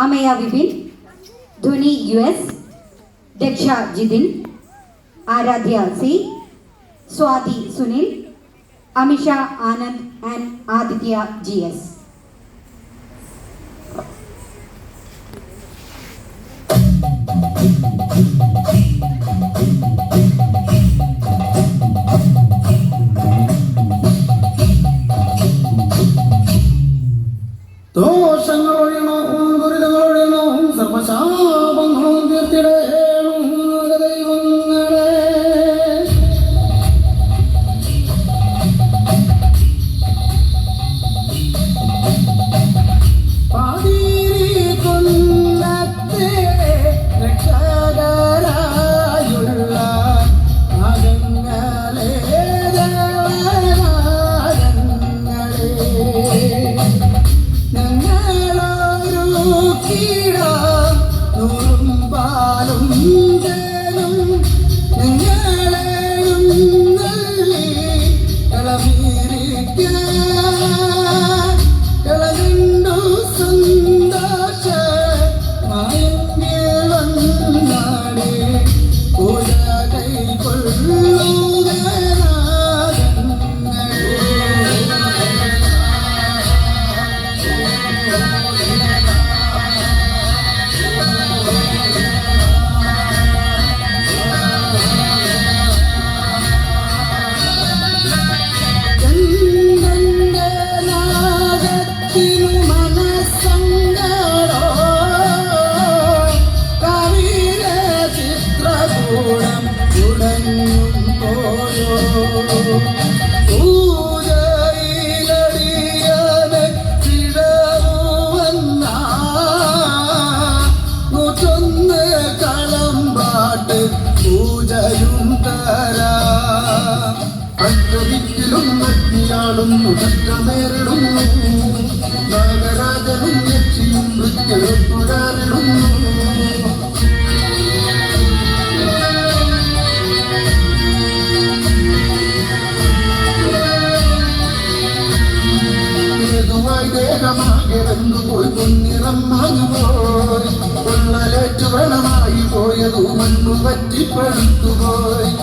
Amaya Vipin, Dhwani US, Daksha Jithin, Aradhya C, Swathi Sunil, Amisha Anand and Aditya GS. ദോഷങ്ങളൊഴിയണോ, ദുരിതങ്ങളൊഴിയണോ, സർവശാപങ്ങളും തീർത്തിടേണോ ദൈവങ്ങളെ. പാതിരി കൊല്ലത്തെ രക്ഷകരായുള്ള നാഗങ്ങളെ നേരിടുന്നു നാഗരാജനും യക്ഷിയും മൃത്യുരാരിടുന്നു. ഏതുവായി ദേഹമാകെ വെന്തുപോയി പൊന്നിറം മാഞ്ഞുപോയി, പൊള്ളലേറ്റു വ്രണമായി പോയതു മണ്ണു പറ്റിപ്പഴുത്തുപോയി.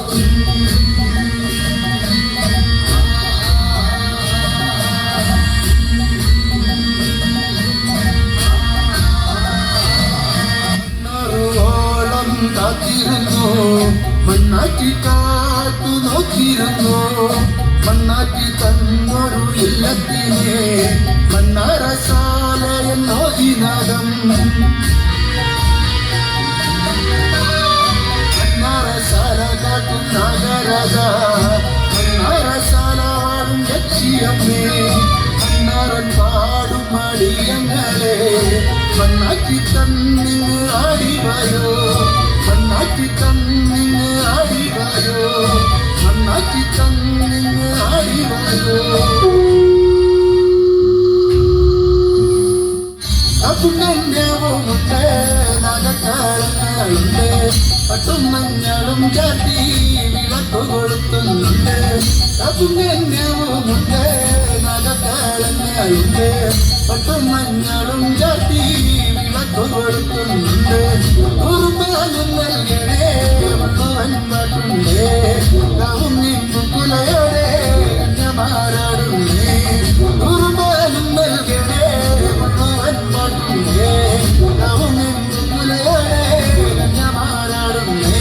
കാത്തിരുന്നു മണ്ണാറ്റി കാത്തു നോക്കിയിരുന്നു, മണ്ണാറ്റി തന്നൊരു ഇല്ലത്തിനെ മണ്ണാരശാല എന്നോ ഇതിനകം. മണ്ണാരശാല കാട്ടും നാഗരാജ, മണ്ണാരശാല വാടും ലക്ഷ്യമ്മേ, മണ്ണാരൻ പാടും അടിയങ്ങളെ മണ്ണാറ്റി തന്നിന് ആടിവായോ, മണ്ണാറ്റി തന്നിന് ആടിവായോ, മണ്ണാറ്റി തന്നിന് ആടിവായോ. അപ്പുണ്യവുമുണ്ട് നഗക്കാളുണ്ട്, പട്ടും മഞ്ഞളും ചാത്തി വിളക്കു കൊടുത്തുണ്ട്. അപ്പുണ്യവുമുണ്ട് നഗക്കാളുണ്ട്, പട്ടും മഞ്ഞളും ചാത്തി വിളക്കു കൊടുത്തുണ്ട്. കുറുമ്പാലും നൽകണേ മുഴുവൻ പാട്ടുണ്ട്, കാവും നിമ്പുകുലയോടെ മാറാടുന്നേ. കുറുമ്പാലും നൽകണേ മുഴുവൻ പാട്ടുണ്ട്, കാവും നിമ്പുകുലയോടെ മാറാടുന്നേ.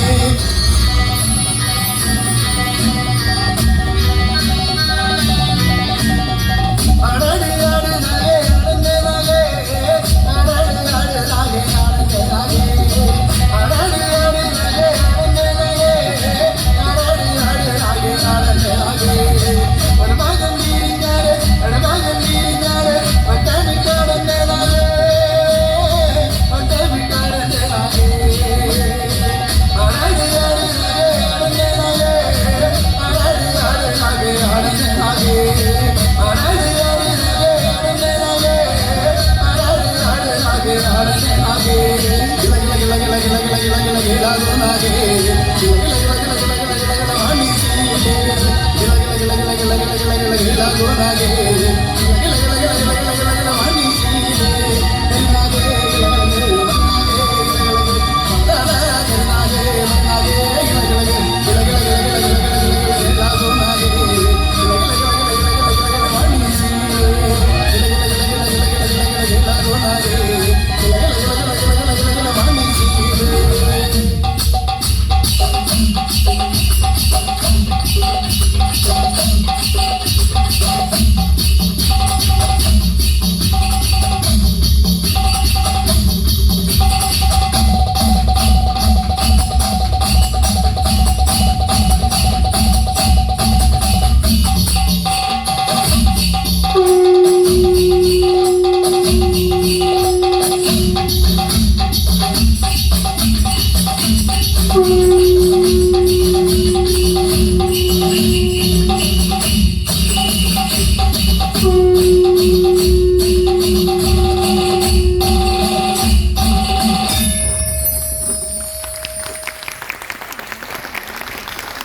Lagi